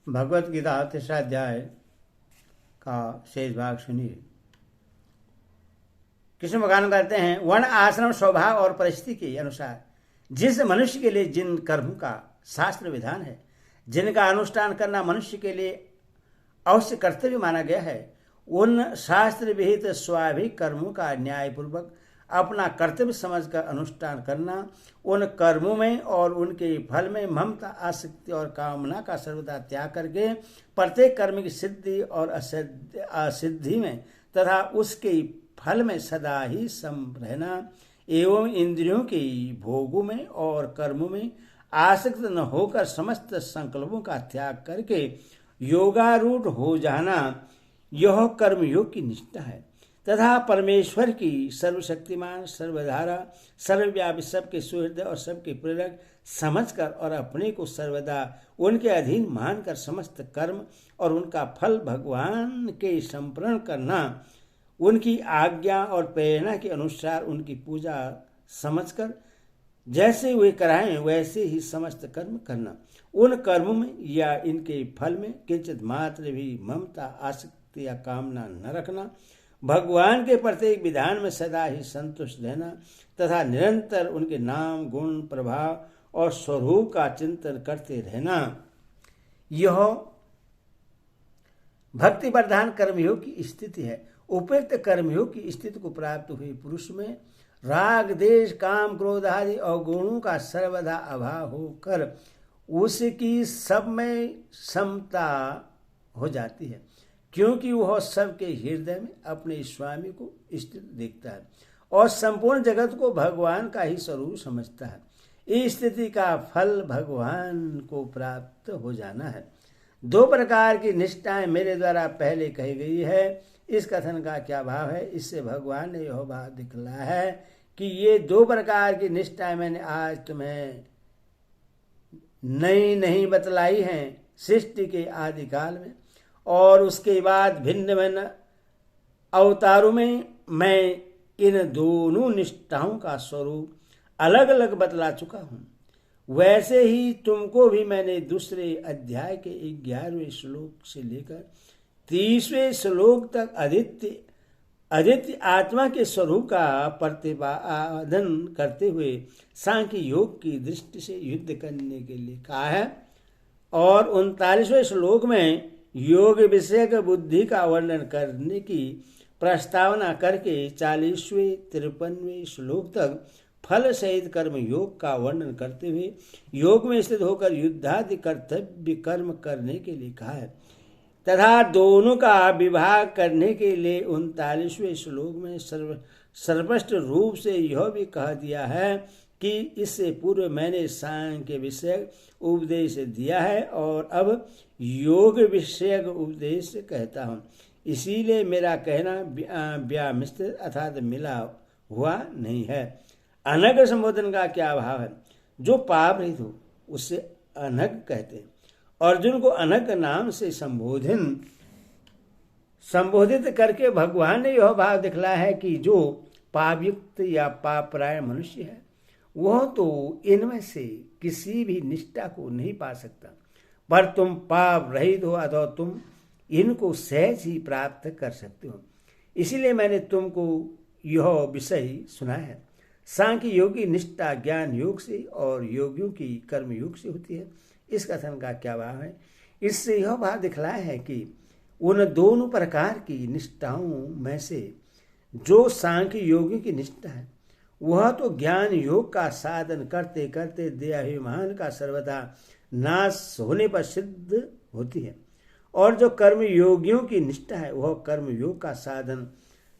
भगवत गीता 3 अध्याय का शेष भाग सुनिए। कृष्ण भगवान कहते हैं, वर्ण आश्रम स्वभाव और परिस्थिति के अनुसार जिस मनुष्य के लिए जिन कर्म का शास्त्र विधान है, जिनका अनुष्ठान करना मनुष्य के लिए अवश्य कर्तव्य माना गया है, उन शास्त्र विहित स्वाभाविक कर्मों का न्यायपूर्वक अपना कर्तव्य समझकर अनुष्ठान करना, उन कर्मों में और उनके फल में ममता, आसक्ति और कामना का सर्वदा त्याग करके प्रत्येक कर्म की सिद्धि और असिद्धि में तथा उसके फल में सदा ही सम रहना एवं इंद्रियों के भोगों में और कर्मों में आसक्त न होकर समस्त संकल्पों का त्याग करके योगारूढ़ हो जाना, यह कर्मयोग की निष्ठा है तथा परमेश्वर की सर्वशक्तिमान, सर्वधारा, सर्वव्यापी, सबके सुहृदय और सबके प्रेरक समझकर और अपने को सर्वदा उनके अधीन मानकर समस्त कर्म और उनका फल भगवान के समर्पण करना, उनकी आज्ञा और प्रेरणा के अनुसार उनकी पूजा समझकर जैसे वे कराएं वैसे ही समस्त कर्म करना, उन कर्मों में या इनके फल में किंचित मात्र भी ममता, आसक्ति या कामना न रखना, भगवान के प्रत्येक विधान में सदा ही संतुष्ट रहना तथा निरंतर उनके नाम, गुण, प्रभाव और स्वरूप का चिंतन करते रहना, यह भक्ति प्रधान कर्मयोग की स्थिति है। उपयुक्त कर्मयोग की स्थिति को प्राप्त हुए पुरुष में राग, देश, काम, क्रोध आदि अवगुणों का सर्वदा अभाव होकर उसकी सब में समता हो जाती है, क्योंकि वह सबके हृदय में अपने स्वामी को स्थित देखता है और संपूर्ण जगत को भगवान का ही स्वरूप समझता है। इस स्थिति का फल भगवान को प्राप्त हो जाना है। 2 प्रकार की निष्ठाएं मेरे द्वारा पहले कही गई है। इस कथन का क्या भाव है? इससे भगवान ने यह भाव दिखलाया है कि ये 2 प्रकार की निष्ठाएं मैंने आज तुम्हें नई नहीं बतलाई हैं सृष्टि के आदि काल में, और उसके बाद भिन्न भिन्न अवतारों में मैं इन दोनों निष्ठाओं का स्वरूप अलग अलग बतला चुका हूँ। वैसे ही तुमको भी मैंने दूसरे अध्याय के 11वें श्लोक से लेकर 30वें श्लोक तक आदित्य आत्मा के स्वरूप का प्रतिपादन करते हुए सांख्य योग की दृष्टि से युद्ध करने के लिए कहा है, और 39वें श्लोक में योग विषयक बुद्धि का वर्णन करने की प्रस्तावना करके 40वें 53वें श्लोक तक फल सहित कर्म योग का वर्णन करते हुए योग में स्थित होकर युद्धादि कर्तव्य कर्म करने के लिए कहा है तथा दोनों का विभाग करने के लिए 39वें श्लोक में सर्वस्पष्ट रूप से यह भी कह दिया है कि इससे पूर्व मैंने सांख्य विषयक उपदेश दिया है और अब योग विषयक उपदेश कहता हूँ। इसीलिए मेरा कहना व्यामिश्रित अर्थात मिला हुआ नहीं है। अनग संबोधन का क्या भाव है? जो पाप रहित हो उससे अनग कहते हैं। अर्जुन को अनग नाम से संबोधित करके भगवान ने यह भाव दिखलाया है कि जो पापयुक्त या पापरायण मनुष्य है वह तो इनमें से किसी भी निष्ठा को नहीं पा सकता, पर तुम पाप रहित हो अथवा तुम इनको सहज ही प्राप्त कर सकते हो। इसीलिए मैंने तुमको यह विषय सुनाया है। सांख्य योगी निष्ठा ज्ञान योग से और योगियों की कर्म योग से होती है। इस कथन का क्या भाव है? इससे यह भाव दिखलाया है कि उन दोनों प्रकार की निष्ठाओं में से जो सांख्य योगी की निष्ठा है वह तो ज्ञान योग का साधन करते करते देहाभिमान का सर्वदा नाश होने पर सिद्ध होती है, और जो कर्म योगियों की निष्ठा है वह कर्म योग का साधन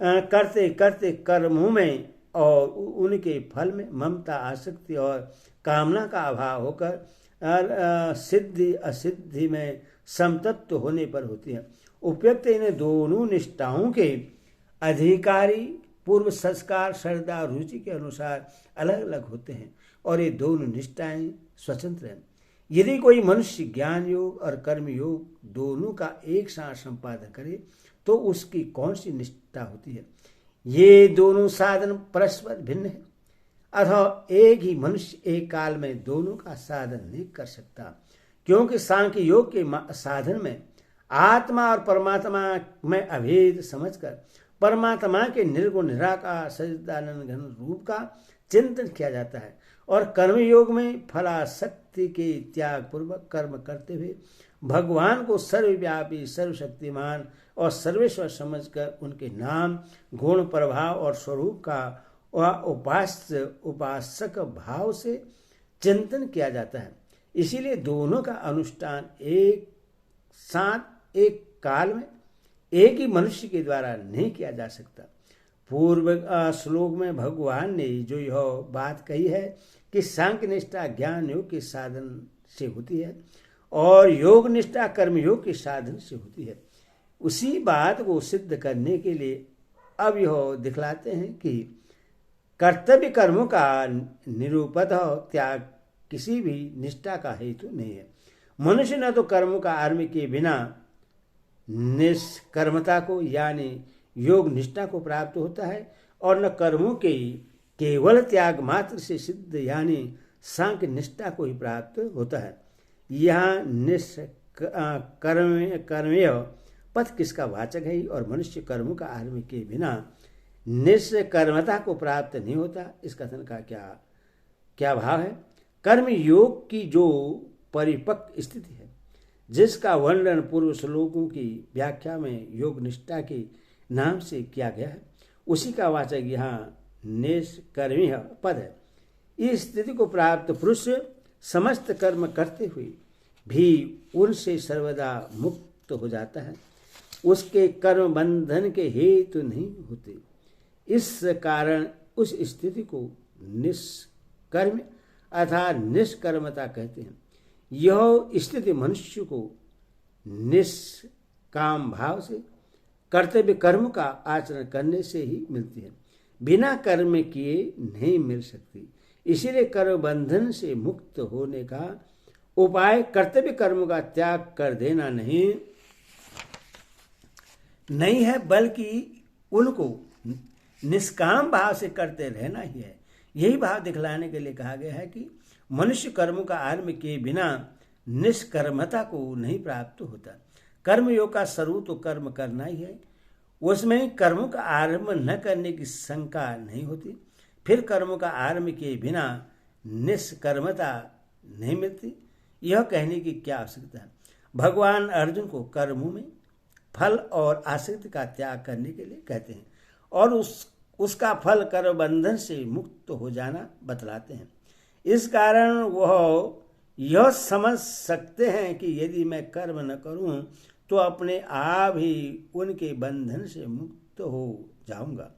करते करते कर्मों में और उनके फल में ममता, आसक्ति और कामना का अभाव होकर सिद्धि असिद्धि में समतत्व होने पर होती है। उपयुक्त इन दोनों निष्ठाओं के अधिकारी पूर्व संस्कार, श्रद्धा, रुचि के अनुसार अलग अलग होते हैं और ये दोनों निष्ठाएं स्वतंत्र हैं। यदि कोई मनुष्य ज्ञान योग और कर्म योग दोनों का एक साथ संपादन करे तो उसकी कौन सी निष्ठा होती है? ये दोनों साधन परस्पर भिन्न है, अथवा एक ही मनुष्य एक काल में दोनों का साधन नहीं कर सकता, क्योंकि सांख्य योग के साधन में आत्मा और परमात्मा में अभेद समझकर परमात्मा के निर्गुण निराकार सच्चिदानंद घन रूप का चिंतन किया जाता है, और कर्मयोग में फलाशक्ति के त्याग पूर्वक कर्म करते हुए भगवान को सर्वव्यापी, सर्वशक्तिमान और सर्वेश्वर समझकर उनके नाम, गुण, प्रभाव और स्वरूप का उपासक भाव से चिंतन किया जाता है। इसीलिए दोनों का अनुष्ठान एक साथ एक काल में एक ही मनुष्य के द्वारा नहीं किया जा सकता। पूर्व श्लोक में भगवान ने जो यह बात कही है कि सांख्य निष्ठा ज्ञान योग के साधन से होती है और योग निष्ठा कर्मयोग के साधन से होती है, उसी बात को सिद्ध करने के लिए अब यह दिखलाते हैं कि कर्तव्य कर्मों का निरुपद्रव त्याग किसी भी निष्ठा का हेतु नहीं है। मनुष्य न तो कर्मों का आरंभ के बिना निष्कर्मता को यानी योग निष्ठा को प्राप्त होता है और न कर्मों के केवल त्याग मात्र से सिद्ध यानी सांख्य निष्ठा को ही प्राप्त होता है। यहाँ कर्मेय पथ किसका वाचक है और मनुष्य कर्मों का आरंभ के बिना निष्कर्मता को प्राप्त नहीं होता, इस कथन का क्या भाव है। कर्म योग की जो परिपक्व स्थिति है जिसका वर्णन पूर्व श्लोकों की व्याख्या में योग निष्ठा के नाम से किया गया है, उसी का वाचक यहाँ निष्कर्मीय पद है। इस स्थिति को प्राप्त पुरुष समस्त कर्म करते हुए भी उनसे सर्वदा मुक्त हो जाता है, उसके कर्म बंधन के हेतु नहीं होते। इस कारण उस स्थिति को निष्कर्म अर्थात निष्कर्मता कहते हैं। यह स्थिति मनुष्य को निष्काम भाव से कर्तव्य कर्म का आचरण करने से ही मिलती है, बिना कर्म किए नहीं मिल सकती। इसीलिए कर्म बंधन से मुक्त होने का उपाय कर्तव्य कर्म का त्याग कर देना नहीं है, बल्कि उनको निष्काम भाव से करते रहना ही है। यही भाव दिखलाने के लिए कहा गया है कि मनुष्य कर्मों का आरंभ के बिना निष्कर्मता को नहीं प्राप्त होता। कर्मयोग का स्वरूप तो कर्म करना ही है, उसमें कर्मों का आरंभ न करने की शंका नहीं होती। फिर कर्मों का आरंभ के बिना निष्कर्मता नहीं मिलती, यह कहने की क्या आवश्यकता है। भगवान अर्जुन को कर्मों में फल और आसक्ति का त्याग करने के लिए कहते हैं और उसका फल कर्म बंधन से मुक्त हो जाना बतलाते हैं। इस कारण वह यह समझ सकते हैं कि यदि मैं कर्म न करूं तो अपने आप ही उनके बंधन से मुक्त हो जाऊंगा,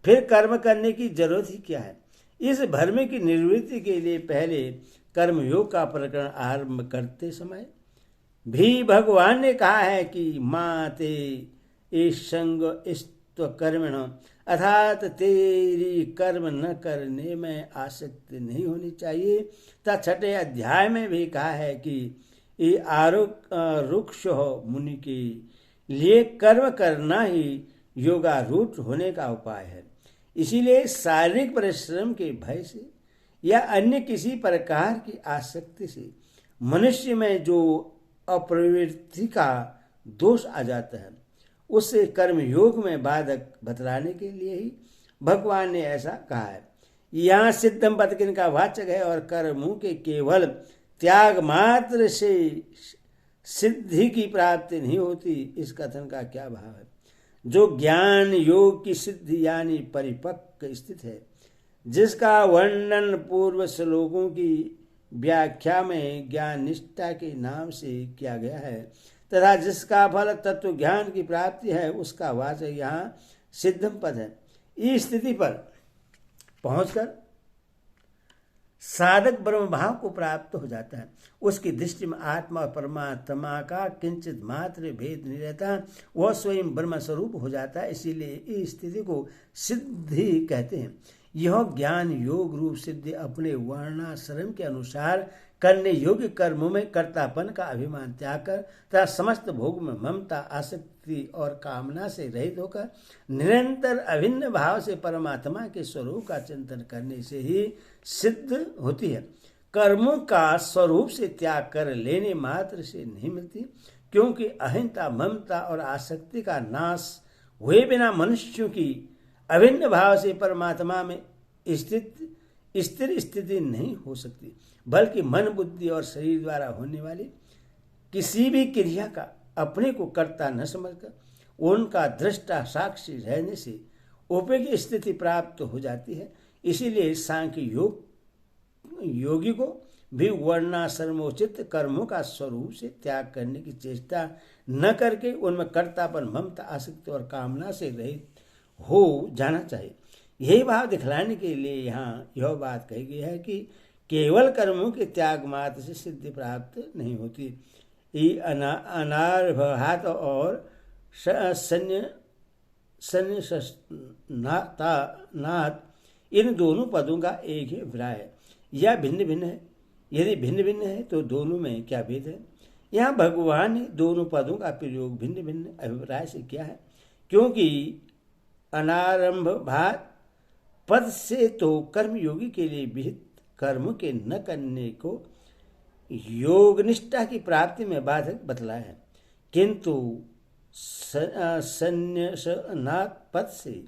फिर कर्म करने की जरूरत ही क्या है। इस भ्रम की निवृत्ति के लिए पहले कर्मयोग का प्रकरण आरंभ करते समय भी भगवान ने कहा है कि माते संग कर्मण अर्थात तेरी कर्म न करने में आसक्ति नहीं होनी चाहिए। तथा छठे अध्याय में भी कहा है कि ये रुक्ष मुनि के लिए कर्म करना ही योगारूढ़ होने का उपाय है। इसीलिए शारीरिक परिश्रम के भय से या अन्य किसी प्रकार की आसक्ति से मनुष्य में जो अप्रवृत्ति का दोष आ जाता है, उससे कर्म योग में बाधक बतलाने के लिए ही भगवान ने ऐसा कहा है। यहाँ सिद्धम पद किनका वाचक है और कर्मों के केवल त्याग मात्र से सिद्धि की प्राप्ति नहीं होती, इस कथन का क्या भाव है। जो ज्ञान योग की सिद्धि यानी परिपक्व स्थिति है, जिसका वर्णन पूर्व श्लोकों की व्याख्या में ज्ञान निष्ठा के नाम से किया गया है तथा जिसका फल तत्व ज्ञान की प्राप्ति है, उसका वाचक यहाँ सिद्धम पद है। इस स्थिति पर पहुंचकर साधक ब्रह्म भाव को प्राप्त हो जाता है। उसकी दृष्टि में आत्मा और परमात्मा का किंचित मात्र भेद नहीं रहता, वह स्वयं ब्रह्म स्वरूप हो जाता है। इसीलिए इस स्थिति को सिद्धि कहते हैं। यह ज्ञान योग रूप सिद्धि अपने वर्णाश्रम के अनुसार करने योग्य कर्मों में कर्तापन का अभिमान त्याग कर तथा समस्त भोग में ममता आसक्ति और कामना से रहित होकर निरंतर अभिन्न भाव से परमात्मा के स्वरूप का चिंतन करने से ही सिद्ध होती है। कर्मों का स्वरूप से त्याग कर लेने मात्र से नहीं मिलती, क्योंकि अहिंसा, ममता और आसक्ति का नाश हुए बिना मनुष्यों की अभिन्न भाव से परमात्मा में स्थिर स्थिति नहीं हो सकती, बल्कि मन, बुद्धि और शरीर द्वारा होने वाली किसी भी क्रिया का अपने को कर्ता न समझकर उनका दृष्टा साक्षी रहने से उपयोगी स्थिति प्राप्त हो जाती है। इसीलिए सांख्य योगी को भी वर्णाश्रमोचित कर्मों का स्वरूप से त्याग करने की चेष्टा न करके उनमें कर्तापन, ममता, आसक्ति और कामना से रहित हो जाना चाहिए। यही भाव दिखलाने के लिए यहाँ यह बात कही गई है कि केवल कर्मों के त्याग मात्र से सिद्धि प्राप्त नहीं होती। अनार्भात और संन्यासनात् इन दोनों पदों का एक ही अभिप्राय है या भिन्न भिन्न है। यदि भिन्न भिन्न है तो दोनों में क्या भेद है? यहाँ भगवान ने दोनों पदों का प्रयोग भिन्न भिन्न अभिप्राय से किया है, क्योंकि अनारंभ भात पद से तो कर्मयोगी के लिए विहित कर्म के न करने को योग निष्ठा की प्राप्ति में बाधक बतलाया है, किंतु संन्यासनात् पद से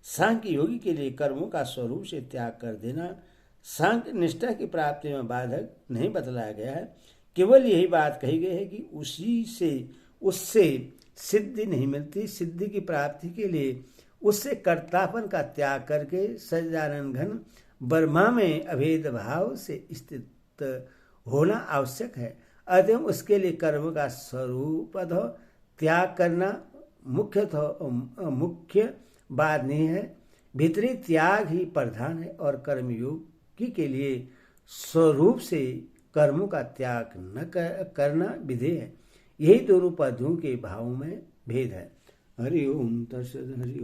सांख्य योगी के लिए कर्मों का स्वरूप से त्याग कर देना सांख्य निष्ठा की प्राप्ति में बाधक नहीं बतलाया गया है। केवल यही बात कही गई है कि उससे सिद्धि नहीं मिलती। सिद्धि की प्राप्ति के लिए उससे कर्तापन का त्याग करके सच्चिदानंद घन ब्रह्मा में अभेद भाव से स्थित होना आवश्यक है। अतः उसके लिए कर्म का स्वरूपतः त्याग करना मुख्य बात नहीं है। भीतरी त्याग ही प्रधान है और कर्मयोगी के लिए स्वरूप से कर्मों का त्याग न करना विधेय है। यही दोनों पदों के भावों में भेद है। हरि ओम तत्सत्।